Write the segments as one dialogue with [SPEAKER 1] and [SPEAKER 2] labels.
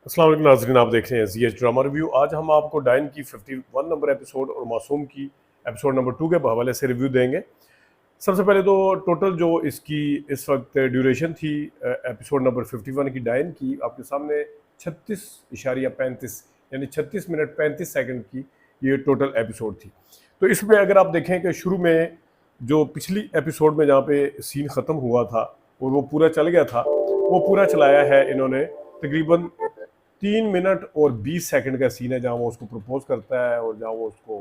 [SPEAKER 1] अस्सलाम वालेकुम नाज़रीन, आप देख रहे हैं ज़ीएच ड्रामा रिव्यू। आज हम आपको डाइन की 51 नंबर एपिसोड और मासूम की एपिसोड नंबर 2 के हवाले से रिव्यू देंगे। सबसे पहले तो टोटल जो इसकी इस वक्त ड्यूरेशन थी एपिसोड नंबर 51 की डाइन की, आपके सामने 36.35 यानी 36 मिनट 35 सेकंड की ये टोटल एपिसोड थी। तो इसमें अगर आप देखें कि शुरू में जो पिछली एपिसोड में जहाँ पे सीन ख़त्म हुआ था और वो पूरा चल गया था, वो पूरा चलाया है इन्होंने तकरीबन 3 मिनट और 20 सेकंड का सीन है, जहाँ वो उसको प्रपोज करता है और जहाँ वो उसको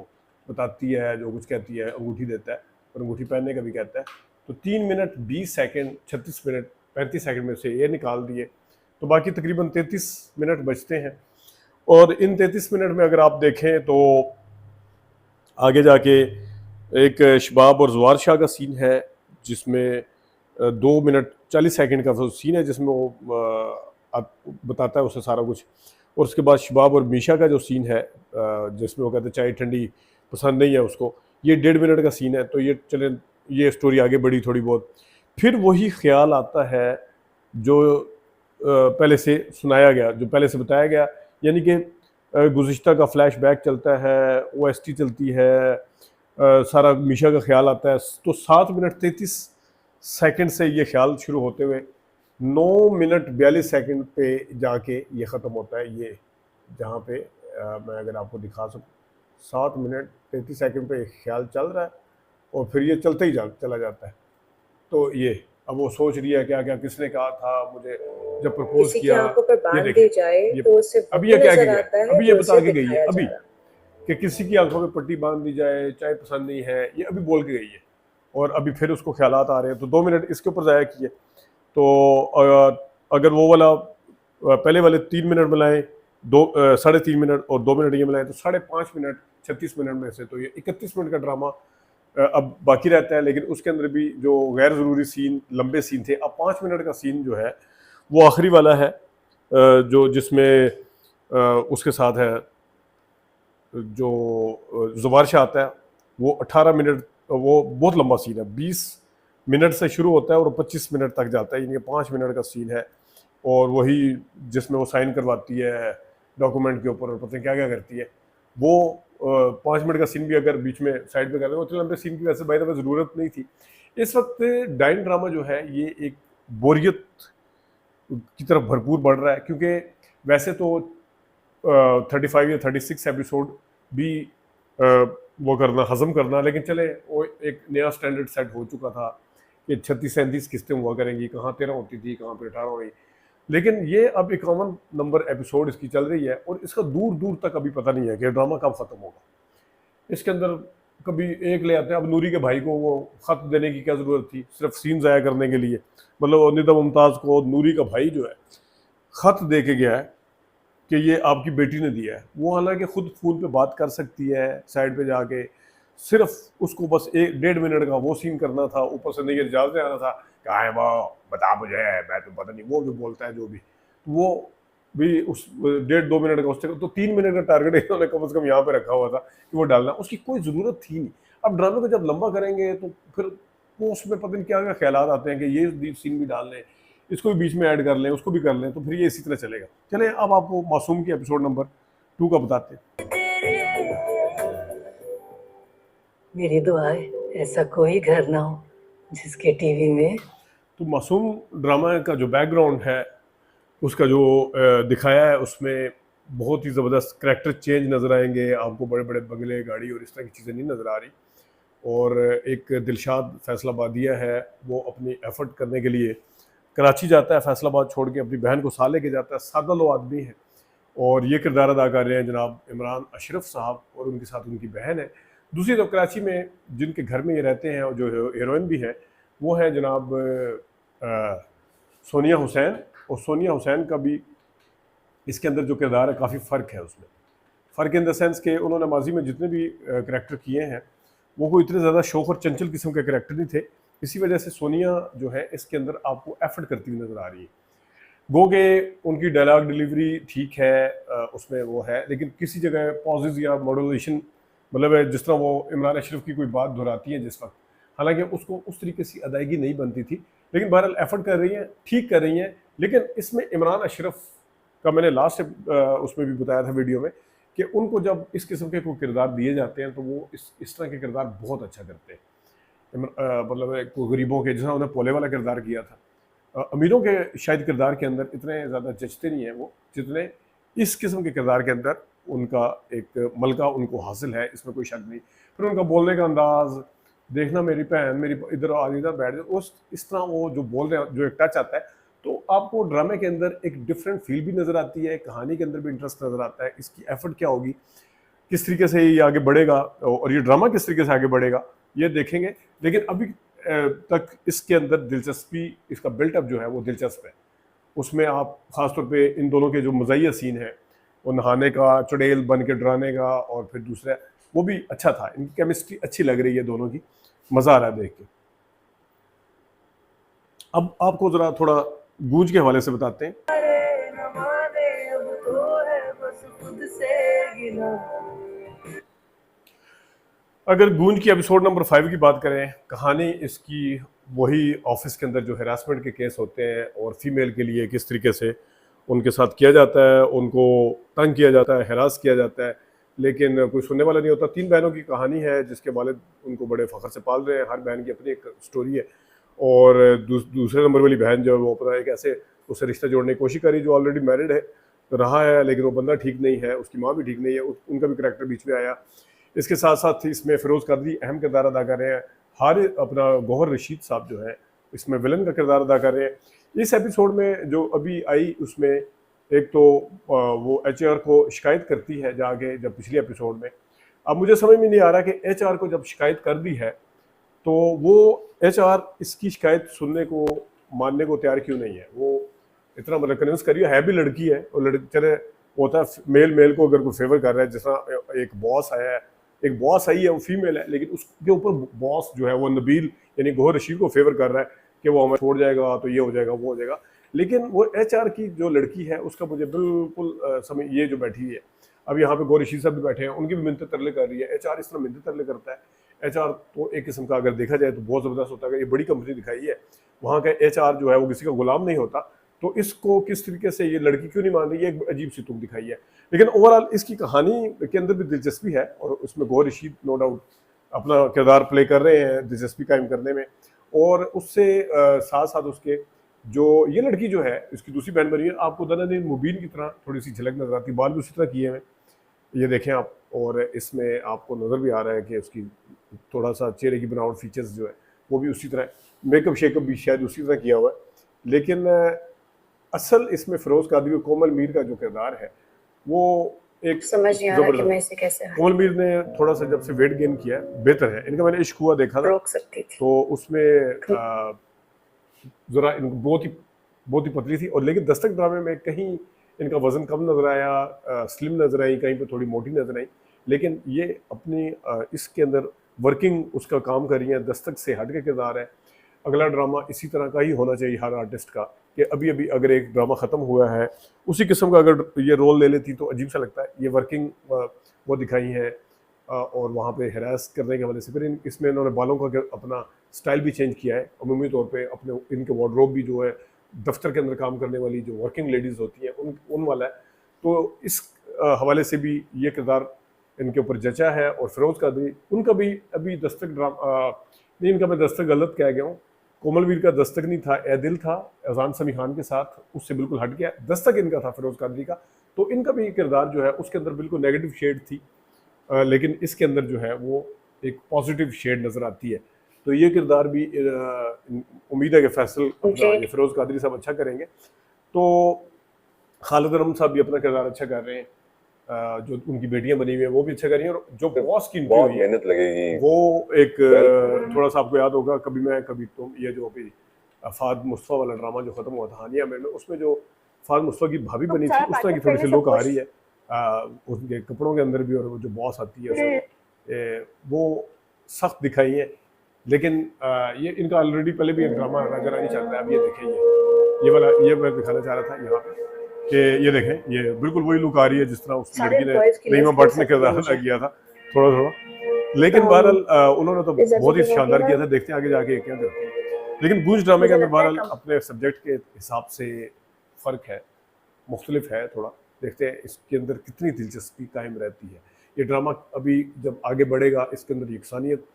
[SPEAKER 1] बताती है, जो कुछ कहती है, अंगूठी देता है और अंगूठी पहनने का भी कहता है। तो 3 मिनट 20 सेकंड 36 मिनट 35 सेकंड में से ये निकाल दिए, तो बाकी तकरीबन 33 मिनट बचते हैं। और इन 33 मिनट में अगर आप देखें तो आगे जाके एक शबाब और जवार शाह का सीन है, जिसमें 2 मिनट 40 सेकंड का वो सीन है, जिसमें वो आप बताता है उसे सारा कुछ। और उसके बाद शबाब और मीशा का जो सीन है, जिसमें वो कहते हैं चाय ठंडी पसंद नहीं है उसको, ये 1.5 मिनट का सीन है। तो ये चले, ये स्टोरी आगे बढ़ी थोड़ी बहुत। फिर वही ख्याल आता है जो पहले से सुनाया गया, जो पहले से बताया गया, यानी कि गुज़िश्ता का फ्लैश बैक चलता है, ओएसटी चलती है, सारा मीशा का ख्याल आता है। तो 7 मिनट 33 सेकंड से ये ख्याल शुरू होते हुए 9 मिनट 42 सेकंड पे जाके ये ख़त्म होता है। ये जहाँ पे मैं अगर आपको दिखा सकूँ, 7 मिनट 33 सेकंड पे ख्याल चल रहा है और फिर ये चलते ही चला जाता है। तो ये अब वो सोच रही है क्या क्या किसने कहा था मुझे जब प्रपोज
[SPEAKER 2] किसी की
[SPEAKER 1] किया।
[SPEAKER 2] आंखों पर
[SPEAKER 1] ये
[SPEAKER 2] बांध
[SPEAKER 1] देखें,
[SPEAKER 2] दी जाए
[SPEAKER 1] ये
[SPEAKER 2] तो उसे
[SPEAKER 1] अभी
[SPEAKER 2] वही
[SPEAKER 1] ये कह के
[SPEAKER 2] नजर
[SPEAKER 1] गया है,
[SPEAKER 2] आता है
[SPEAKER 1] अभी ये
[SPEAKER 2] जो
[SPEAKER 1] बता
[SPEAKER 2] उसे
[SPEAKER 1] के गई है
[SPEAKER 2] दिखाया
[SPEAKER 1] अभी
[SPEAKER 2] जा रहा।
[SPEAKER 1] कि किसी की आंखों में पट्टी बांध दी जाए, चाय पसंद नहीं है, ये अभी बोल के गई है। और अभी फिर उसको ख्यालात आ रहे हैं, तो 2 मिनट इसके ऊपर ज़ाया किए। तो अगर वो वाला पहले वाले 3 मिनट मिलाएं, 3.5 मिनट और 2 मिनट ये मिलाएं, तो 5.5 मिनट 36 मिनट में से तो ये 31 मिनट का ड्रामा अब बाकी रहता है। लेकिन उसके अंदर भी जो गैर ज़रूरी सीन, लंबे सीन थे, अब 5 मिनट का सीन जो है वो आखिरी वाला है, जो जिसमें उसके साथ है जो जुबार शाह आता है, वो 18 मिनट, वो बहुत लंबा सीन है, 20 मिनट से शुरू होता है और 25 मिनट तक जाता है, यानी 5 मिनट का सीन है। और वही जिसमें वो साइन करवाती है डॉक्यूमेंट के ऊपर और पता नहीं क्या क्या करती है, वो 5 मिनट का सीन भी अगर बीच में साइड पे कर ले, उतने लंबे सीन की वैसे बाय द वे ज़रूरत नहीं थी। इस वक्त डाइन ड्रामा जो है ये एक बोरियत की तरफ भरपूर बढ़ रहा है, क्योंकि वैसे तो 35 या 36 एपिसोड भी वो करना, हजम करना, लेकिन चले वो एक नया स्टैंडर्ड सेट हो चुका था कि 36 37 किस्तें हुआ करेंगी, कहाँ 13 होती थी, कहाँ पे 18 हुई। लेकिन ये अब 51 नंबर एपिसोड इसकी चल रही है और इसका दूर दूर तक अभी पता नहीं है कि ड्रामा कब ख़त्म होगा। इसके अंदर कभी एक ले आते हैं, अब नूरी के भाई को वो ख़त देने की क्या ज़रूरत थी, सिर्फ सीन ज़ाया करने के लिए। मतलब निदा मुमताज़ को नूरी का भाई जो है ख़त दे के गया है कि ये आपकी बेटी ने दिया है। वो हालांकि खुद फ़ोन पे बात कर सकती है साइड पे जाके, सिर्फ उसको बस 1 1.5 मिनट का वो सीन करना था, ऊपर से नहीं इजाज़त आना था, कहाँ है वो, बता मुझे, मैं तो पता नहीं, वो जो बोलता है जो भी, तो वो भी उस 1.5 2 मिनट का उससे तो 3 मिनट का टारगेट इन्होंने कम से कम यहाँ पे रखा हुआ था कि वो डालना, उसकी कोई ज़रूरत थी नहीं। अब ड्रामे को जब लंबा करेंगे तो फिर वो उसमें पता नहीं क्या क्या ख्यालात आते हैं कि ये सीन भी डाल लें, इसको भी बीच में ऐड कर लें, उसको भी कर लें, तो फिर ये इसी तरह चलेगा। चले अब आपको मासूम के एपिसोड नंबर 2 का बताते हैं।
[SPEAKER 2] मेरी दुआ है ऐसा कोई घर ना हो जिसके टीवी में।
[SPEAKER 1] तो मासूम ड्रामा का जो बैकग्राउंड है, उसका जो दिखाया है, उसमें बहुत ही ज़बरदस्त करैक्टर चेंज नज़र आएंगे आपको, बड़े बड़े बंगले, गाड़ी और इस तरह की चीज़ें नहीं नज़र आ रही। और एक दिलशाद फैसलाबादिया है, वो अपनी एफर्ट करने के लिए कराची जाता है, फैसलाबाद छोड़ के अपनी बहन को साथ लेके जाता है। सादा लो आदमी है और ये किरदार अदा कर रहे हैं जनाब इमरान अशरफ साहब, और उनके साथ उनकी बहन है। दूसरी तरफ कराची में जिनके घर में ये रहते हैं और जो हीरोइन भी है, वो है जनाब सोनिया हुसैन। और सोनिया हुसैन का भी इसके अंदर जो किरदार है, काफ़ी फ़र्क है उसमें। फ़र्क इन द सेंस कि उन्होंने माजी में जितने भी करैक्टर किए हैं, वो कोई इतने ज़्यादा शौक और चंचल किस्म के करैक्टर नहीं थे। इसी वजह से सोनिया जो है इसके अंदर आपको एफर्ट करती हुई नज़र आ रही है। गो के उनकी डायलॉग डिलीवरी ठीक है, उसमें वो है, लेकिन किसी जगह पॉजेज या मॉड्यूलेशन, मतलब है जिस तरह वो इमरान अशरफ की कोई बात दोहराती है जिस वक्त, हालांकि उसको उस तरीके से अदायगी नहीं बनती थी, लेकिन बहरहाल एफर्ट कर रही हैं, ठीक कर रही हैं। लेकिन इसमें इमरान अशरफ का मैंने लास्ट उसमें भी बताया था वीडियो में कि उनको जब इस किस्म के कोई किरदार दिए जाते हैं तो वो इस तरह के किरदार बहुत अच्छा करते हैं। मतलब कोई गरीबों के, जैसा उन्होंने पोले वाला किरदार किया था, अमीरों के शायद किरदार के अंदर इतने ज़्यादा जचते नहीं हैं वो, जितने इस किस्म के किरदार के अंदर उनका एक मलका उनको हासिल है, इसमें कोई शक नहीं। फिर उनका बोलने का अंदाज देखना, मेरी बहन मेरी इधर आ इधर बैठ जाए, उस इस तरह वो जो बोल रहे हैं, जो एक टच आता है, तो आपको ड्रामे के अंदर एक डिफरेंट फील भी नज़र आती है, कहानी के अंदर भी इंटरेस्ट नज़र आता है, इसकी एफर्ट क्या होगी, किस तरीके से ये आगे बढ़ेगा और ये ड्रामा किस तरीके से आगे बढ़ेगा, ये देखेंगे। लेकिन अभी तक इसके अंदर दिलचस्पी, इसका बिल्टअप जो है वो दिलचस्प है। उसमें आप ख़ासतौर पे इन दोनों के जो मज़ाहिया सीन है, वो नहाने का, चुड़ैल बन के डराने का, और फिर दूसरा वो भी अच्छा था। इनकी केमिस्ट्री अच्छी लग रही है दोनों की, मज़ा आ रहा है देख के। अब आपको ज़रा थोड़ा गूंज के हवाले से बताते हैं। अगर गूंज की एपिसोड नंबर 5 की बात करें, कहानी इसकी वही ऑफिस के अंदर जो हैरासमेंट के केस होते हैं और फीमेल के लिए किस तरीके से उनके साथ किया जाता है, उनको तंग किया जाता है, हैरास किया जाता है, लेकिन कोई सुनने वाला नहीं होता। 3 बहनों की कहानी है जिसके वालिद उनको बड़े फ़ख्र से पाल रहे हैं, हर बहन की अपनी एक स्टोरी है। और दूसरे नंबर वाली बहन जो है वो अपना एक ऐसे उससे रिश्ता जोड़ने की कोशिश करी जो ऑलरेडी मैरिड है, रहा है, लेकिन वो बंदा ठीक नहीं है, उसकी माँ भी ठीक नहीं है, उनका भी करैक्टर बीच में आया। इसके साथ साथ इसमें फिरोज़ कादरी अहम किरदार अदा कर रहे हैं, अपना गौहर रशीद साहब जो है इसमें विलन का किरदार अदा कर रहे हैं। इस एपिसोड में जो अभी आई उसमें एक तो वो HR को शिकायत करती है जाके, जब पिछले एपिसोड में, अब मुझे समझ में नहीं आ रहा कि HR को जब शिकायत कर दी है तो वो HR इसकी शिकायत सुनने को, मानने को तैयार क्यों नहीं है। वो इतना मतलब कन्विंस करिए, है भी लड़की है, और लड़की चले होता है मेल को अगर कोई फेवर कर रहा है, जैसा एक बॉस आया है, एक बॉस आई है वो फीमेल है, लेकिन उसके ऊपर बॉस जो है वो नबील यानी गौहर रशीद को फेवर कर रहा है कि वो हमें छोड़ जाएगा तो ये हो जाएगा वो हो जाएगा। लेकिन वो HR की जो लड़की है उसका मुझे बिल्कुल समय, ये जो बैठी है अब यहाँ पे गौहर रशीद साहब भी बैठे हैं, उनकी भी मिन्नत तरले कर रही है। HR इस तरह मिन्नत तरले करता है। HR तो एक किस्म का अगर देखा जाए तो बहुत ज़बरदस्त होता है। ये बड़ी कंपनी दिखाई है, वहाँ का HR जो है वो किसी का गुलाम नहीं होता, तो इसको किस तरीके से ये लड़की क्यों नहीं मान रही है, एक अजीब सी तुक दिखाई है। लेकिन ओवरऑल इसकी कहानी के अंदर भी दिलचस्पी है, और उसमें गौहर रशीद नो डाउट अपना किरदार प्ले कर रहे हैं दिलचस्पी कायम करने में। और उससे साथ साथ उसके जो ये लड़की जो है इसकी दूसरी बहन बनी है, आपको दनादीन मुबीन की तरह थोड़ी सी झलक नजर आती है, बाल भी उसी तरह किए हैं, ये देखें आप। और इसमें आपको नज़र भी आ रहा है कि उसकी थोड़ा सा चेहरे की बनावट, फीचर्स जो है वो भी उसी तरह, मेकअप शेकअप भी शायद उसी तरह किया हुआ है। लेकिन असल इसमें फिरोज़ कादरी, कोमल मीर का जो किरदार है वो एक
[SPEAKER 3] समझ नहीं आ रहा कि मैं इसे कैसे
[SPEAKER 1] कोमल मीर ने थोड़ा सा जब से वेट गेन किया है, बेहतर है। इनका मैंने इश्क हुआ देखा था,
[SPEAKER 3] रोक सकती थी,
[SPEAKER 1] तो उसमें ज़रा इनको बहुत ही पतली थी, और लेकिन दस्तक ड्रामे में कहीं इनका वज़न कम नज़र आया, स्लिम नज़र आई, कहीं पे थोड़ी मोटी नज़र आई। लेकिन ये अपनी इसके अंदर वर्किंग उसका काम कर रही है, दस्तक से हट के किरदार है। अगला ड्रामा इसी तरह का ही होना चाहिए हर आर्टिस्ट का, कि अभी अभी अगर एक ड्रामा ख़त्म हुआ है उसी किस्म का अगर ये रोल ले लेती तो अजीब सा लगता है। ये वर्किंग वो दिखाई है, और वहाँ पे हरास करने के वजह से फिर इसमें इन्होंने बालों का अपना स्टाइल भी चेंज किया है। अमूमी तौर पे अपने इनके वार्डरोब भी जो है दफ्तर के अंदर काम करने वाली जो वर्किंग लेडीज़ होती हैं उन वाला है। तो इस हवाले से भी ये किरदार इनके ऊपर जचा है। और फिरोज़ कादरी, उनका भी अभी दस्तक नहीं, इनका मैं दस्तक गलत कह गया हूँ, कोमल वीर का दस्तक नहीं था, ए दिल था अजान समी खान के साथ, उससे बिल्कुल हट गया, दस्तक इनका था फिरोज़ कादरी का। तो इनका भी किरदार जो है उसके अंदर बिल्कुल नेगेटिव शेड थी, लेकिन इसके अंदर जो है वो एक पॉजिटिव शेड नज़र आती है। तो ये किरदार भी उम्मीद है कि फैसल ये फिरोज़ कादरी साहब अच्छा करेंगे। तो खालिद रम साहब भी अपना किरदार अच्छा कर रहे हैं, जो उनकी बेटियां बनी हुई हैं वो भी अच्छा कर रही हैं, और जो बॉस की
[SPEAKER 4] बहुत मेहनत लगेगी
[SPEAKER 1] वो एक थोड़ा सा आपको याद होगा कभी मैं कभी तुम, ये जो अभी फाद मुस्तफ़ा वाला ड्रामा जो ख़त्म हुआ था हानिया में, उसमें जो फाद मुस्तफ़ा की भाभी बनी थी उस तरह की थोड़ी सी लुक आ रही है उनके कपड़ों के अंदर भी, और वो जो बॉस आती है वो सख्त दिखाई है। लेकिन ये इनका ऑलरेडी पहले भी एक ड्रामा राजा रानी चल रहा है। अब ये देखें, ये वाला ये मैं दिखाना चाह रहा था यहाँ पे कि ये देखें, ये बिल्कुल वही लुक आ रही है जिस तरह उस लड़की ने रीमा भट्ट ने किरदार अदा किया था थोड़ा। लेकिन बहरहाल उन्होंने तो बहुत ही शानदार किया था, देखते हैं आगे जाके क्या करते हैं। लेकिन गूंज ड्रामे के अंदर बहरहाल अपने सब्जेक्ट के हिसाब से फ़र्क है, मुख्तलिफ है थोड़ा, देखते हैं इसके अंदर कितनी दिलचस्पी कायम रहती है। ये ड्रामा अभी जब आगे बढ़ेगा इसके अंदर यकसानियत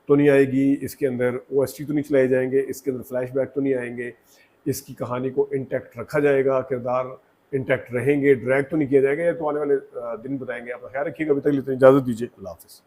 [SPEAKER 1] तो नहीं आएगी, इसके अंदर ओएसटी तो नहीं चलाए जाएंगे, इसके अंदर फ्लैशबैक तो नहीं आएंगे, इसकी कहानी को इंटैक्ट रखा जाएगा, किरदार इंटैक्ट रहेंगे, ड्रैग तो नहीं किया जाएगा। ये तो आने वाले दिन बताएंगे। अपना ख्याल रखिएगा, अभी तक लिए इजाज़त दीजिए, अल्लाह हाफ़िज़।